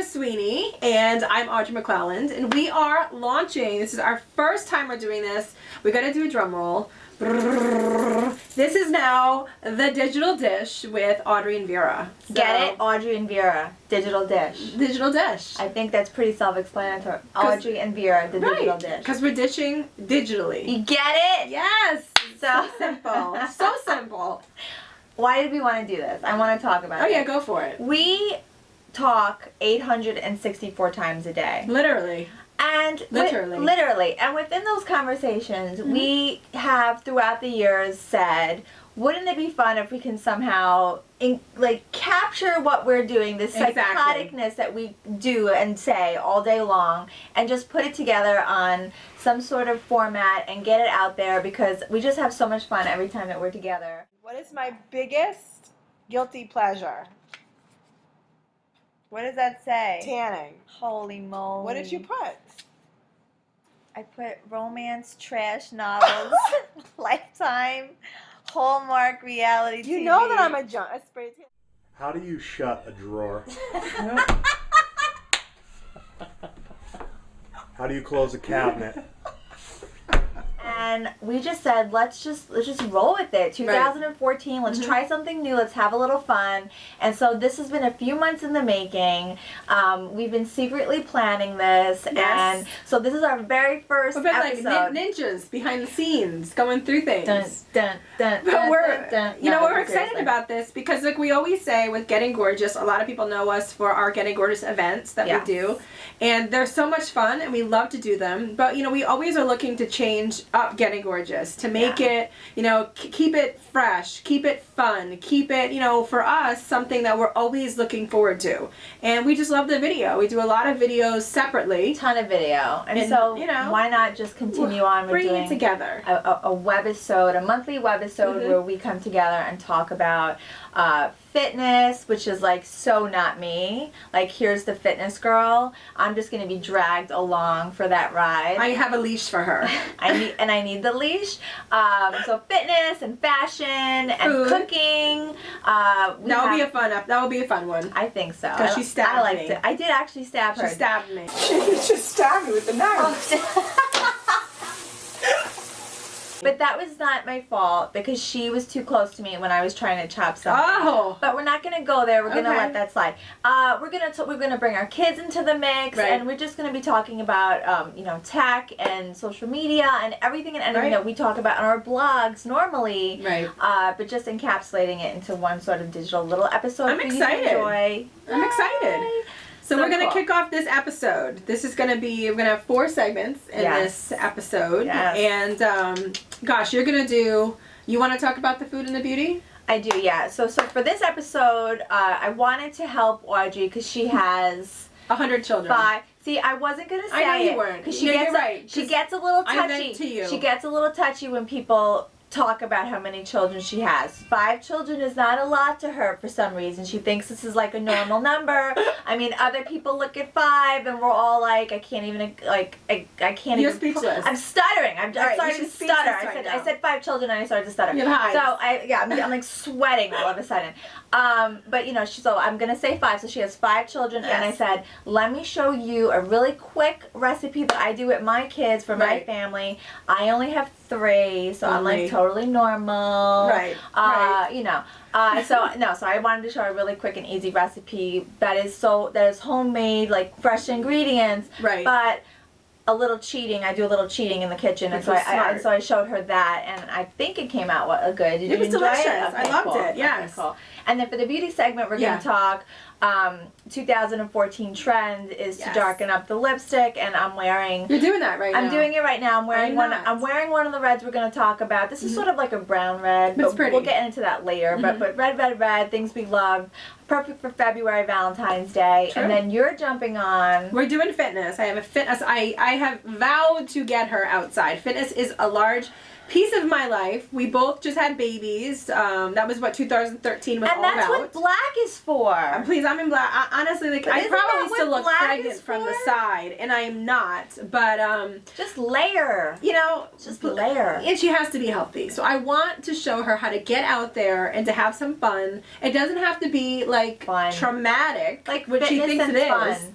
Vera Sweeney, and I'm Audrey McClelland, and we are launching. This is our first time we're doing this. We got to do a drum roll. This is now the digital dish with Audrey and Vera. So, get it? Audrey and Vera, digital dish. Digital dish. I think that's pretty self-explanatory. Audrey and Vera, the digital dish. Because we're dishing digitally. You get it? Yes. So simple. So simple. Why did we want to do this? I want to talk about it. Oh yeah, go for it. We talk 864 times a day. Literally. And literally. And within those conversations, we have throughout the years said, wouldn't it be fun if we can somehow capture what we're doing, this psychoticness that we do and say all day long, and just put it together on some sort of format and get it out there, because we just have so much fun every time that we're together. What is my biggest guilty pleasure? What does that say? Tanning. Holy moly. What did you put? I put romance, trash novels, Lifetime, Hallmark, reality TV. You know that I'm a spray tan. How do you shut a drawer? How do you close a cabinet? And we just said, let's just roll with it. 2014, let's try something new. Let's have a little fun. And so this has been a few months in the making. We've been secretly planning this, and so this is our very first We've been episode. like ninjas behind the scenes, going through things. But we're excited about this because, like we always say with Getting Gorgeous, a lot of people know us for our Getting Gorgeous events that we do, and they're so much fun, and we love to do them. But we always are looking to change up Getting Gorgeous to make it, keep it fresh, keep it fun, keep it, for us, something that we're always looking forward to. And we just love the video. We do a lot of videos separately. Ton of video. And so, why not just continue on with doing it together. A webisode, a monthly webisode where we come together and talk about fitness, which is like so not me. Like, here's the fitness girl. I'm just going to be dragged along for that ride. I have a leash for her. I need the leash. So fitness and fashion and cooking. That will be a fun one. I think so. Because she stabbed me. I did actually stab her. She stabbed me. She just stabbed me with the knife. But that was not my fault, because she was too close to me when I was trying to chop something. Oh. But we're not going to go there. We're going to let that slide. We're going to bring our kids into the mix, and we're just going to be talking about tech and social media and everything and anything that we talk about on our blogs normally. But just encapsulating it into one sort of digital little episode. I'm excited. Enjoy. I'm excited. So we're going to kick off this episode. This is going to be, we're going to have 4 segments in this episode. And, gosh, you're going to do, you want to talk about the food and the beauty? I do, yeah. So for this episode, I wanted to help Audrey because she has 100 children. 5. See, I wasn't going to say I know you weren't. Because she gets a little touchy. I meant to you. She gets a little touchy when people talk about how many children she has. 5 children is not a lot to her for some reason. She thinks this is like a normal number. I mean, other people look at 5 and we're all like, I can't even, I can't You're even. speechless. I'm stuttering. I'm starting to stutter. I said 5 children and I started to stutter. You have hives. So I'm like sweating all of a sudden. But so I'm gonna say 5. So she has 5 children, and I said, let me show you a really quick recipe that I do with my kids for my family. I only have 3, so I'm like totally normal. So I wanted to show a really quick and easy recipe that is homemade, like fresh ingredients. But a little cheating. I do a little cheating in the kitchen, and so I showed her that, and I think it came out good. Did you enjoy delicious. it? Okay, I loved it. Yes. Okay, cool. And then for the beauty segment, we're going to talk. 2014 trend is to darken up the lipstick, and I'm wearing. You're doing that right now. I'm doing it right now. I'm wearing one of the reds we're going to talk about. This is sort of like a brown red, but we'll get into that later. But red, things we love. Perfect for February, Valentine's Day. And then you're jumping on. We're doing fitness. I have a fitness. I have vowed to get her outside. Fitness is a large Piece of my life. We both just had babies. That was what 2013 was all about. And that's what black is for. Please, I'm in black. Honestly, like, I probably still look pregnant from the side, and I am not. But just layer. You know, just layer. And she has to be healthy. So I want to show her how to get out there and to have some fun. It doesn't have to be like traumatic, like what she thinks it is.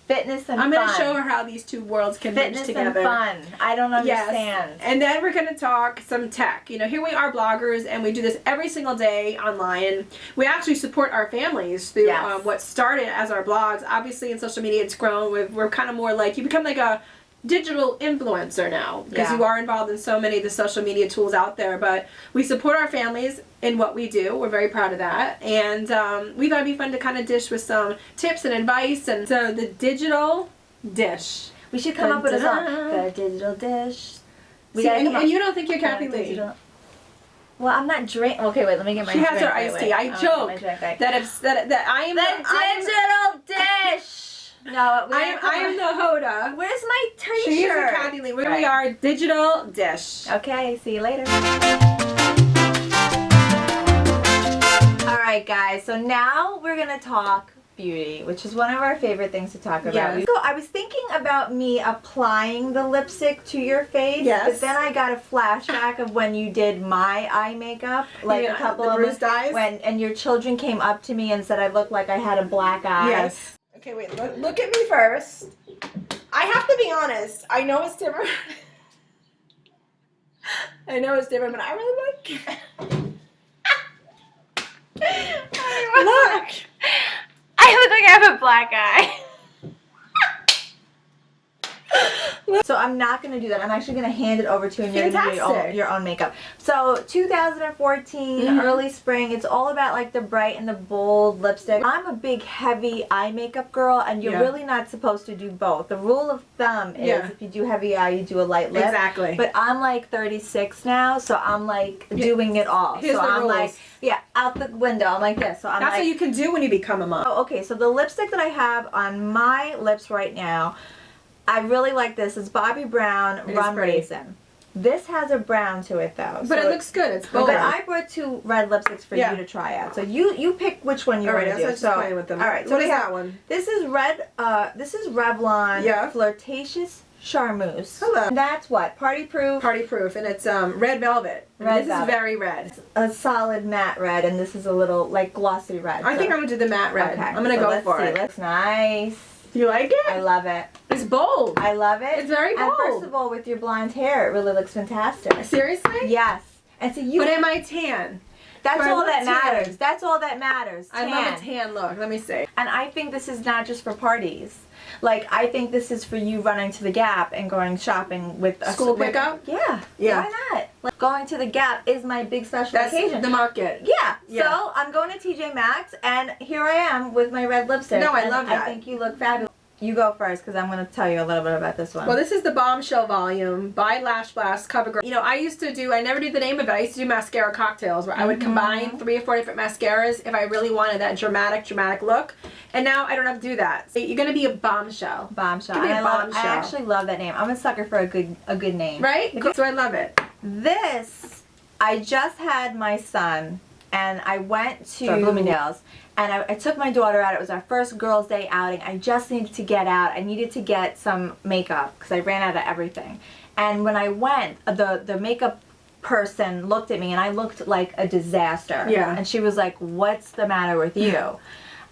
Fitness and I'm going to show her how these two worlds can merge together. Fitness and fun. I don't understand. Yes. And then we're going to talk some tech. You know, here we are bloggers, and we do this every single day online. And we actually support our families through what started as our blogs. Obviously, in social media, it's grown. We're kind of more like, you become like a digital influencer now, because you are involved in so many of the social media tools out there. But we support our families in what we do. We're very proud of that. And we thought it'd be fun to kind of dish with some tips and advice. And so the digital dish. We should come up with a song. The digital dish. And you don't think you're Kathy Lee. Well, I'm not drinking. Okay, wait, let me get my drink. She has her iced tea. I joke that I am the digital dish. No, I am the Hoda. Where's my t-shirt? She is the Kathy Lee. We are digital dish. Okay, see you later. Alright guys, so now we're going to talk beauty, which is one of our favorite things to talk about. Yes. So I was thinking about me applying the lipstick to your face, but then I got a flashback of when you did my eye makeup, like a couple of bruised eyes? and your children came up to me and said I looked like I had a black eye. Yes. Okay, wait, look at me first. I have to be honest. I know it's different. I know it's different, but I really like it. Look! I look like I have a black eye. So I'm not going to do that. I'm actually going to hand it over to you and you're going to do your own makeup. So 2014, early spring, it's all about like the bright and the bold lipstick. I'm a big heavy eye makeup girl, and you're really not supposed to do both. The rule of thumb is if you do heavy eye, you do a light lip. Exactly. But I'm like 36 now, so I'm like doing it all. Here's so the I'm rules. like, out the window. I'm like this. So I'm That's like, what you can do when you become a mom. Oh, okay, so the lipstick that I have on my lips right now, I really like this. It's Bobbi Brown Rum Raisin. This has a brown to it though. But it looks good. It's bold. But I brought 2 red lipsticks for you to try out. So you pick which one you want to do. So playing with them. All right. So what is that one? This is this is Revlon Flirtatious Charmeuse. Hello. And that's what? Party proof. Party proof, and it's red velvet. This is very red. It's a solid matte red, and this is a little like glossy red. I think I'm gonna do the matte red. Okay. I'm gonna go for it. It's nice. You like it? I love it. It's bold. I love it. It's very bold. And first of all, with your blonde hair, it really looks fantastic. Seriously? Yes. And so you. But am I tan? That's all that matters. That's all that matters. I love a tan look. Let me see. And I think this is not just for parties. Like, I think this is for you running to the Gap and going shopping with a school pickup. Yeah. Why not? Like, going to the Gap is my big special occasion. That's the market. Yeah. So I'm going to TJ Maxx, and here I am with my red lipstick. No, I love that. I think you look fabulous. You go first, because I'm going to tell you a little bit about this one. Well, this is the Bombshell Volume by Lash Blast CoverGirl. You know, I never did the name of it. I used to do mascara cocktails where I would combine 3 or 4 different mascaras if I really wanted that dramatic look. And now I don't have to do that. So you're going to be a bombshell. Bombshell. Be a bombshell. I actually love that name. I'm a sucker for a good name. Right? So I love it. This, I just had my son, and I went to Bloomingdale's. And I took my daughter out. It was our first girls' day outing. I just needed to get out. I needed to get some makeup because I ran out of everything. And when I went, the makeup person looked at me, and I looked like a disaster. Yeah. And she was like, "What's the matter with you?"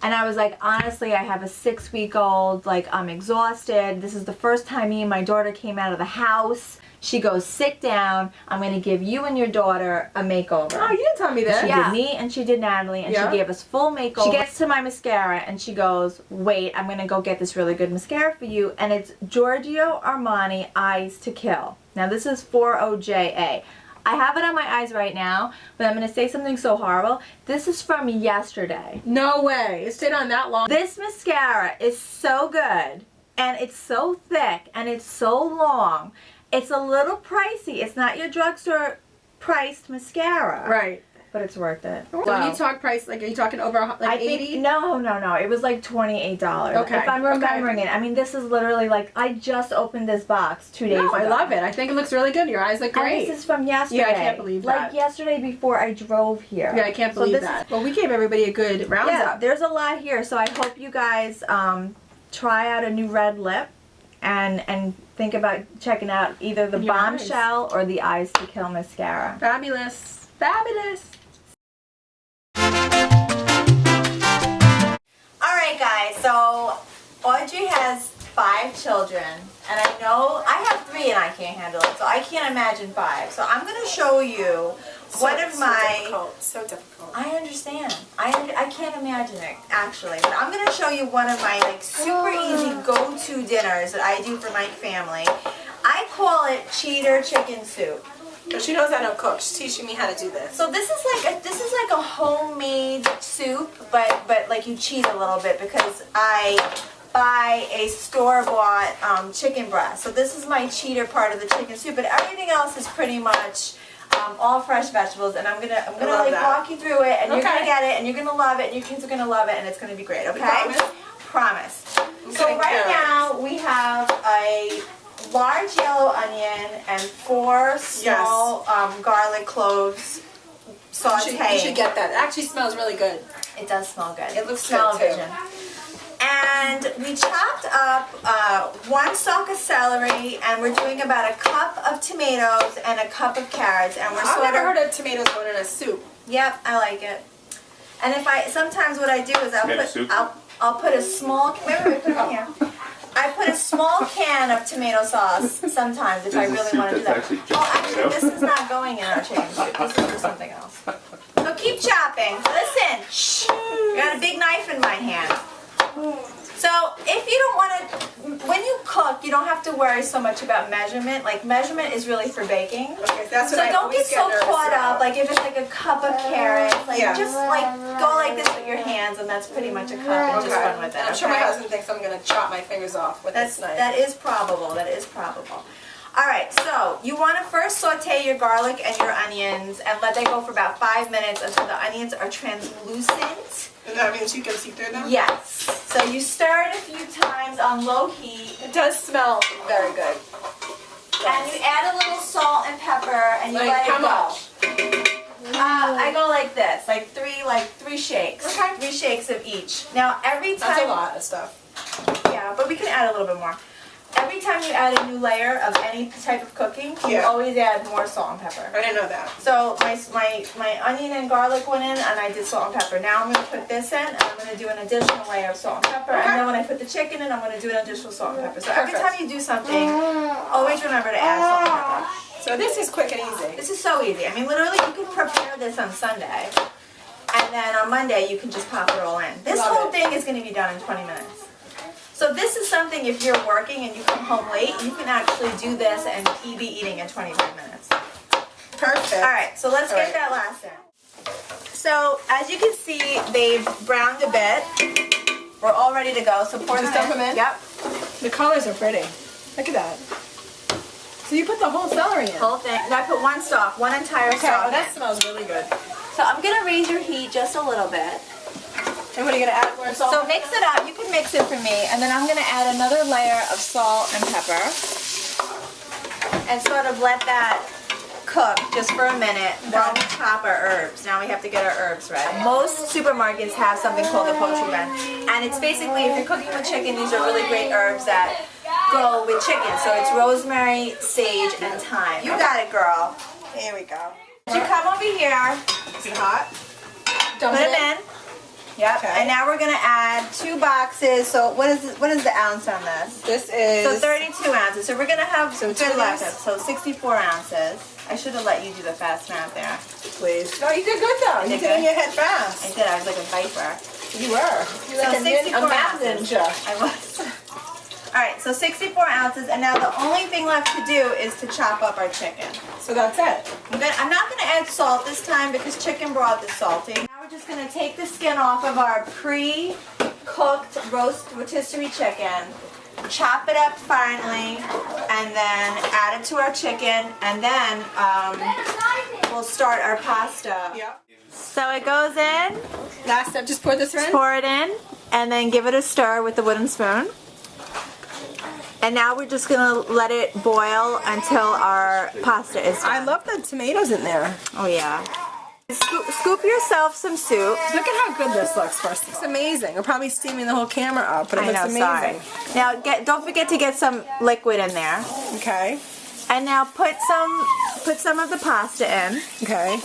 And I was like, honestly, I have a 6-week-old. Like, I'm exhausted. This is the first time me and my daughter came out of the house. She goes, "Sit down. I'm going to give you and your daughter a makeover." Oh, you didn't tell me that. She did me and she did Natalie, and she gave us full makeover. She gets to my mascara and she goes, "Wait, I'm going to go get this really good mascara for you." And it's Giorgio Armani Eyes to Kill. Now, this is 4OJA. I have it on my eyes right now, but I'm going to say something so horrible. This is from yesterday. No way. It stayed on that long. This mascara is so good, and it's so thick, and it's so long. It's a little pricey. It's not your drugstore priced mascara. Right. but it's worth it. So when you talk price, like, are you talking over like 80? No. It was like $28. Okay. If I'm remembering it. I mean, this is literally like, I just opened this box 2 days ago. I love it. I think it looks really good. Your eyes look great. And this is from yesterday. Yeah, I can't believe that. Like yesterday before I drove here. Yeah, I can't believe that. Well, we gave everybody a good roundup. There's a lot here, so I hope you guys try out a new red lip and think about checking out either the Bombshell or the Eyes to Kill mascara. Fabulous. Fabulous. Alright guys, so Audrey has 5 children, and I know I have 3 and I can't handle it, so I can't imagine 5. So I'm going to show you one of my... So difficult. I understand. I can't imagine it, actually. But I'm going to show you one of my like super easy go-to dinners that I do for my family. I call it cheater chicken soup. But she knows I don't cook. She's teaching me how to do this. So this is like a homemade soup, but like you cheat a little bit because I buy a store-bought chicken breast. So this is my cheater part of the chicken soup, but everything else is pretty much all fresh vegetables, and I'm gonna like walk you through it, and you're gonna get it, and you're gonna love it, and your kids are gonna love it, and it's gonna be great. Okay? Promise. So right now we have a large yellow onion and 4 small garlic cloves sauteing. You should get that. It actually smells really good. It does smell good. It looks good too. And we chopped up 1 stalk of celery, and we're doing about a cup of tomatoes and a cup of carrots, and I've never heard of tomatoes going in a soup. Yep, I like it. And sometimes what I do is I'll put a small. Remember, we put it in here. I put a small can of tomato sauce sometimes if I really want to do that. Actually, this is not going in our chicken soup. This is for something else. So keep chopping. Listen, shh. I got a big knife in my hand. So if you don't want to, when you cook, you don't have to worry so much about measurement. Like measurement is really for baking. Okay, that's what so don't get so caught up. Like if it's like a cup of carrots, like just like go like this with your hands, and that's pretty much a cup, and just run with it. I'm sure my husband thinks I'm going to chop my fingers off with this knife. That is probable. That is probable. Alright, so you want to first saute your garlic and your onions and let that go for about 5 minutes until the onions are translucent. And that means you can see through them? Yes. So you stir it a few times on low heat. It does smell very good. And you add a little salt and pepper and you let it go. Much? I go like this, like three shakes. Okay. 3 shakes of each. Now every time... That's a lot of stuff. Yeah, but we can add a little bit more. Every time you add a new layer of any type of cooking, you always add more salt and pepper. I didn't know that. So my onion and garlic went in, and I did salt and pepper. Now I'm going to put this in, and I'm going to do an additional layer of salt and pepper. Okay. And then when I put the chicken in, I'm going to do an additional salt and pepper. So every time you do something, always remember to add salt and pepper. So this is quick and easy. This is so easy. I mean, literally, you can prepare this on Sunday, and then on Monday, you can just pop it all in. This whole thing is going to be done in 20 minutes. So this is something, if you're working and you come home late, you can actually do this and be eating in 25 minutes. Perfect. Alright, so let's get that last in. So, as you can see, they've browned a bit. We're all ready to go, so pour them in. Yep. The colors are pretty. Look at that. So you put the whole celery in? Whole thing. No, I put 1 stalk, 1 entire stalk. Oh, that smells really good. So I'm going to raise your heat just a little bit. And what are you going to add more salt? So mix it up. You can mix it for me. And then I'm going to add another layer of salt and pepper. And sort of let that cook just for a minute while we chop our herbs. Now we have to get our herbs ready. Most supermarkets have something called a poultry blend. And it's basically, if you're cooking with chicken, these are really great herbs that go with chicken. So it's rosemary, sage, and thyme. You got it, girl. Here we go. You come over here. Is it hot? Put them in. Yep. Okay. And now we're gonna add 2 boxes. So what is the ounce on this? This is 32 ounces. So we're gonna have good left. So 64 ounces. I should have let you do the fast math there. Please. No, you did good though. You did in your head fast. I did. I was like a viper. You were. You were like a math ninja. I was. All right. So 64 ounces, and now the only thing left to do is to chop up our chicken. So that's it. I'm not gonna add salt this time because chicken broth is salty. We're just going to take the skin off of our pre-cooked rotisserie chicken, chop it up finely, and then add it to our chicken, and then we'll start our pasta. Yep. So it goes in. Last step, just pour this in. Pour it in, and then give it a stir with the wooden spoon. And now we're just gonna let it boil until our pasta is done. I love the tomatoes in there. Oh yeah. Scoop yourself some soup. Look at how good this looks first. It's amazing. We're probably steaming the whole camera up, but it looks amazing. Sorry. Now don't forget to get some liquid in there. Okay. And now put some of the pasta in. Okay.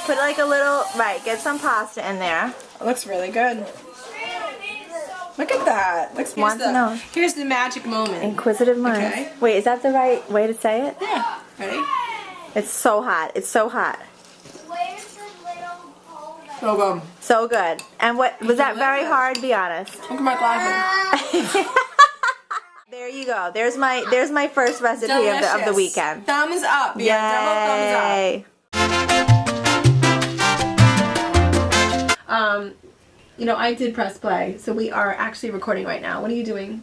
Put like a little, get some pasta in there. It looks really good. Look at that. Here's the magic moment. Inquisitive mind. Okay. Wait, is that the right way to say it? Yeah. Ready? It's so hot. It's so hot. So good. So good. And what was that very hard? Be honest. Look at my glasses. There you go. There's my first recipe of the weekend. Thumbs up. Yeah, double thumbs up. You know, I did press play, so we are actually recording right now. What are you doing?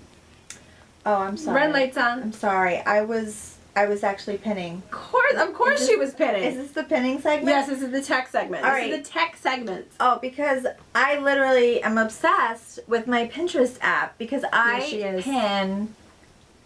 Oh, I'm sorry. Red light's on. I'm sorry. I was actually pinning. Of course she was pinning. Is this the pinning segment? Yes, this is the tech segment. All This is the tech segment. Oh, because I literally am obsessed with my Pinterest app because I pin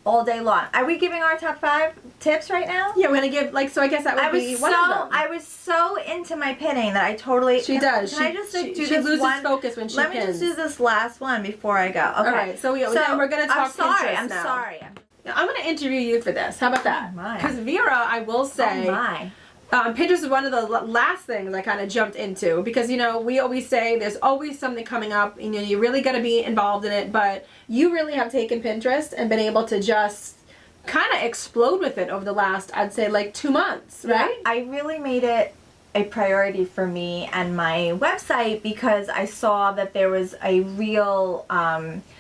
all day long. Are we giving our top 5 tips right now? Yeah, we're gonna give so I guess that would be one of them. I was so into my pinning that I totally. She does. Can I just do she this loses one? focus when she Let pins. me just do this last one before I go. Okay. All right. So we're gonna talk Pinterest I'm now. sorry. I'm gonna interview you for this. How about that? Oh my. Because Vera, I will say. Oh my. Pinterest is one of the last things I kind of jumped into because, you know, we always say there's always something coming up. You know, you really got to be involved in it, but you really have taken Pinterest and been able to just kind of explode with it over the last, I'd say, 2 months, right? Yeah, I really made it a priority for me and my website because I saw that there was a real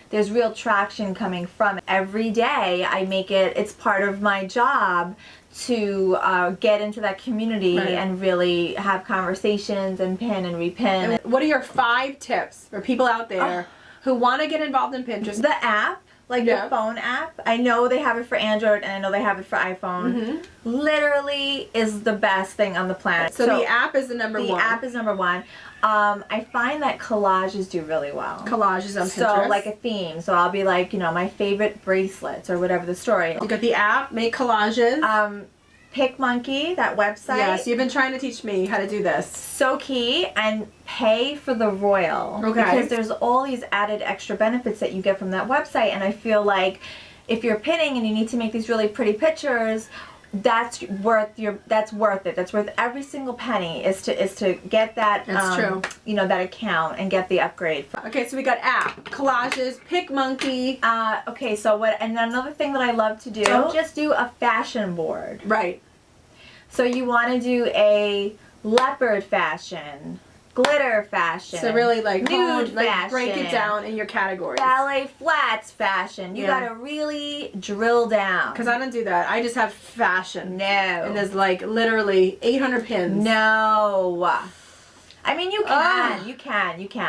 there's real traction coming from it. Every day I make it's part of my job to get into that community and really have conversations and pin and repin. And what are your 5 tips for people out there who want to get involved in Pinterest? The app, the phone app, I know they have it for Android and I know they have it for iPhone. Literally is the best thing on the planet. So the app is the number 1. The app is number 1. I find that collages do really well. Collages on Pinterest. So like a theme. So I'll be like, you know, my favorite bracelets or whatever the story. You got the app, make collages. PicMonkey, that website. Yes, you've been trying to teach me how to do this. So key, and pay for the royal. Okay. Because there's all these added extra benefits that you get from that website, and I feel like if you're pinning and you need to make these really pretty pictures, that's worth it. That's worth every single penny is to get that true. You know, that account and get the upgrade. Okay, so we got app, collages, PicMonkey. Okay, so and another thing that I love to do, just do a fashion board. Right. So you want to do a leopard fashion, glitter fashion. So really nude fashion. Break it down in your categories. Ballet flats fashion. You gotta really drill down. Because I don't do that. I just have fashion. No. And there's literally 800 pins. No. I mean, you can.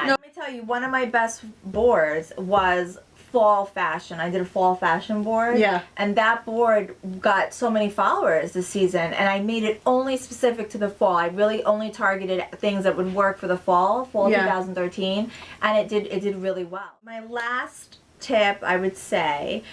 No, let me tell you, one of my best boards was fall fashion. I did a fall fashion board. Yeah. And that board got so many followers this season, and I made it only specific to the fall. I really only targeted things that would work for the fall 2013, and it did really well. My last tip, I would say,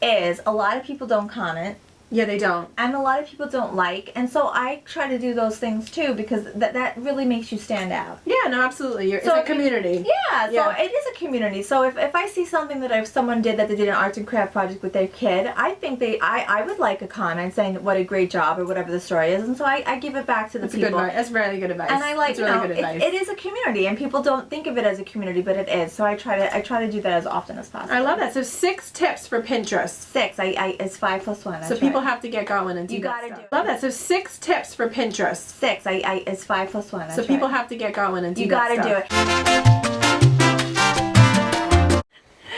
is a lot of people don't comment. Yeah, they don't. And a lot of people don't like, and so I try to do those things too because that really makes you stand out. Yeah, no, absolutely. It's a community. Yeah, so it is a community. So if I see something that if someone did that they did an arts and craft project with their kid, I think I would like a comment saying what a great job or whatever the story is, and so I give it back to the people. That's really good advice. And I like, really good advice. It is a community, and people don't think of it as a community, but it is. So I try to do that as often as possible. I love that. So 6 tips for Pinterest. 6. It's 5 plus 1. So people have to get going and do that stuff. You gotta do it. Love that. So 6 tips for Pinterest. 6. It's 5 plus 1. So people have to get going and do that stuff. You gotta do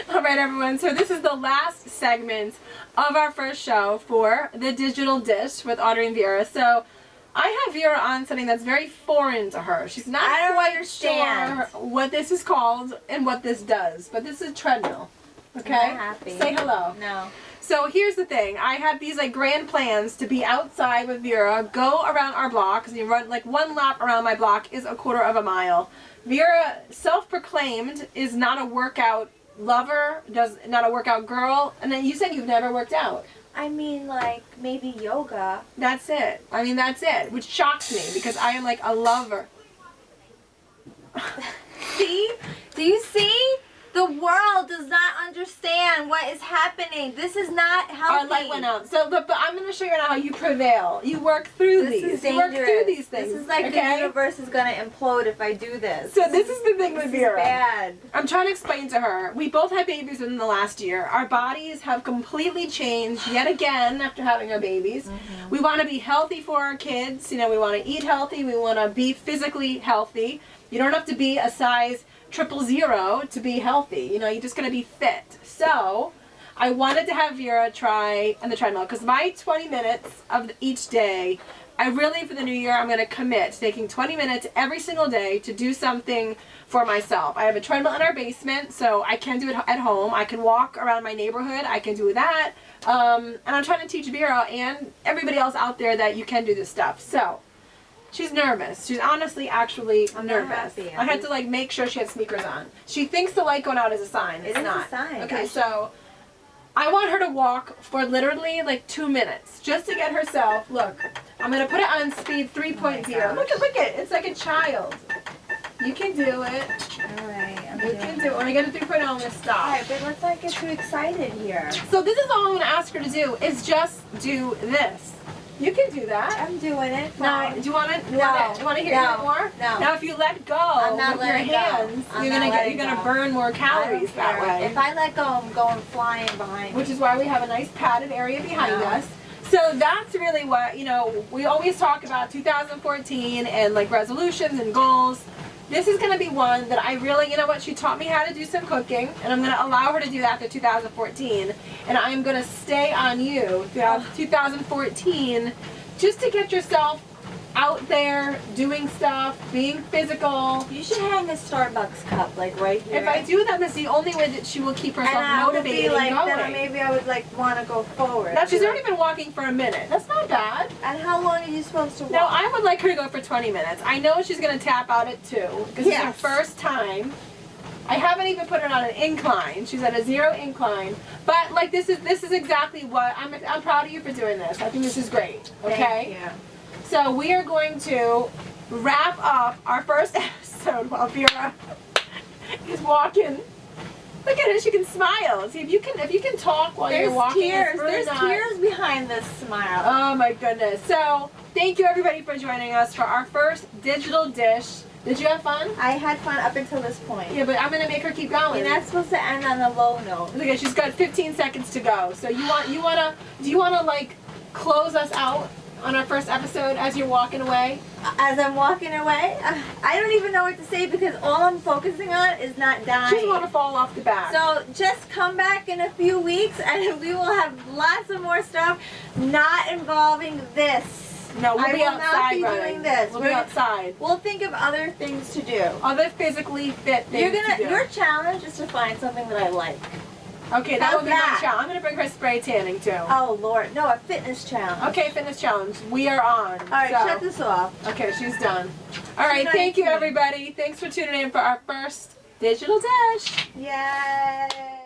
it. All right, everyone. So this is the last segment of our first show for the Digital Dish with Audrey and Vera. So I have Vera on something that's very foreign to her. She's not quite sure what this is called and what this does, but this is a treadmill. Okay? I'm not happy. Say hello. No. So here's the thing. I had these like grand plans to be outside with Vera, go around our block, because you run like one lap around my block is a quarter of a mile. Vera, self-proclaimed, is not a workout lover, not a workout girl, and then you said you've never worked out. I mean, like, maybe yoga. That's it. I mean, that's it, which shocks me because I am like a lover. See? Do you see? The world does not understand what is happening. This is not healthy. Our light went out. So, but I'm going to show you now how you prevail. You work through these. This is dangerous. You work through these things. This is like the universe is going to implode if I do this. So this is the thing with Vera. This is bad. I'm trying to explain to her. We both had babies within the last year. Our bodies have completely changed yet again after having our babies. Mm-hmm. We want to be healthy for our kids. You know, we want to eat healthy. We want to be physically healthy. You don't have to be a size 000 to be healthy. You know, you're just going to be fit. So I wanted to have Vera try on the treadmill because my 20 minutes of each day, I really, for the new year, I'm going to commit to taking 20 minutes every single day to do something for myself. I have a treadmill in our basement, so I can do it at home. I can walk around my neighborhood. I can do that. And I'm trying to teach Vera and everybody else out there that you can do this stuff. So she's nervous. She's honestly, actually nervous. I had to like make sure she had sneakers on. She thinks the light going out is a sign. It's not. It's a sign. Okay, so I want her to walk for literally like 2 minutes just to get herself. Look, I'm gonna put it on speed 3.0. Look at, it's like a child. You can do it. All right, you can do it. When I get to 3.0, I'm gonna stop. All right, but let's not get too excited here. So this is all I'm gonna ask her to do is just do this. You can do that. I'm doing it. No, Fine. do you want to? No. Do you want to hear it more? No. Now, if you let go I'm not with your letting go. hands, I'm you're not gonna burn more calories that way. If I let go, I'm going flying behind. Which is why we have a nice padded area behind us. So that's really what, you know, we always talk about 2014 and like resolutions and goals. This is going to be one that I really, you know what, she taught me how to do some cooking, and I'm going to allow her to do that after 2014. And I'm going to stay on you throughout 2014 just to get yourself out there, doing stuff, being physical. You should hang a Starbucks cup, like right here. If I do that, that's the only way that she will keep herself motivated and going. Then maybe I would like want to go forward. Now she's already been walking for a minute. That's not bad. And how long are you supposed to walk? No, I would like her to go for 20 minutes. I know she's going to tap out at 2 because it's her first time. I haven't even put her on an incline. She's at a 0 incline. But like this is exactly what I'm proud of you for doing this. I think this is great. Okay? Thank you. So we are going to wrap up our first episode while Vera is walking. Look at her, she can smile. See, if you can talk while you're walking. There's tears behind this smile. Oh my goodness. So thank you everybody for joining us for our first digital dish. Did you have fun? I had fun up until this point. Yeah, but I'm gonna make her keep going. You're not supposed to end on a low note. Look at, she's got 15 seconds to go. So do you wanna like close us out on our first episode as you're walking away? As I'm walking away? I don't even know what to say because all I'm focusing on is not dying. She doesn't want to fall off the back. So just come back in a few weeks and we will have lots of more stuff not involving this. No, we'll be outside doing this. We'll be outside. We'll think of other things to do. Other physically fit things to do. Your challenge is to find something that I like. Okay, that will be my challenge. I'm going to bring her spray tanning too. Oh, Lord. No, a fitness challenge. Okay, fitness challenge. We are on. All right, shut this off. Okay, she's done. All right, thank you, everybody. Thanks for tuning in for our first digital dish. Yay.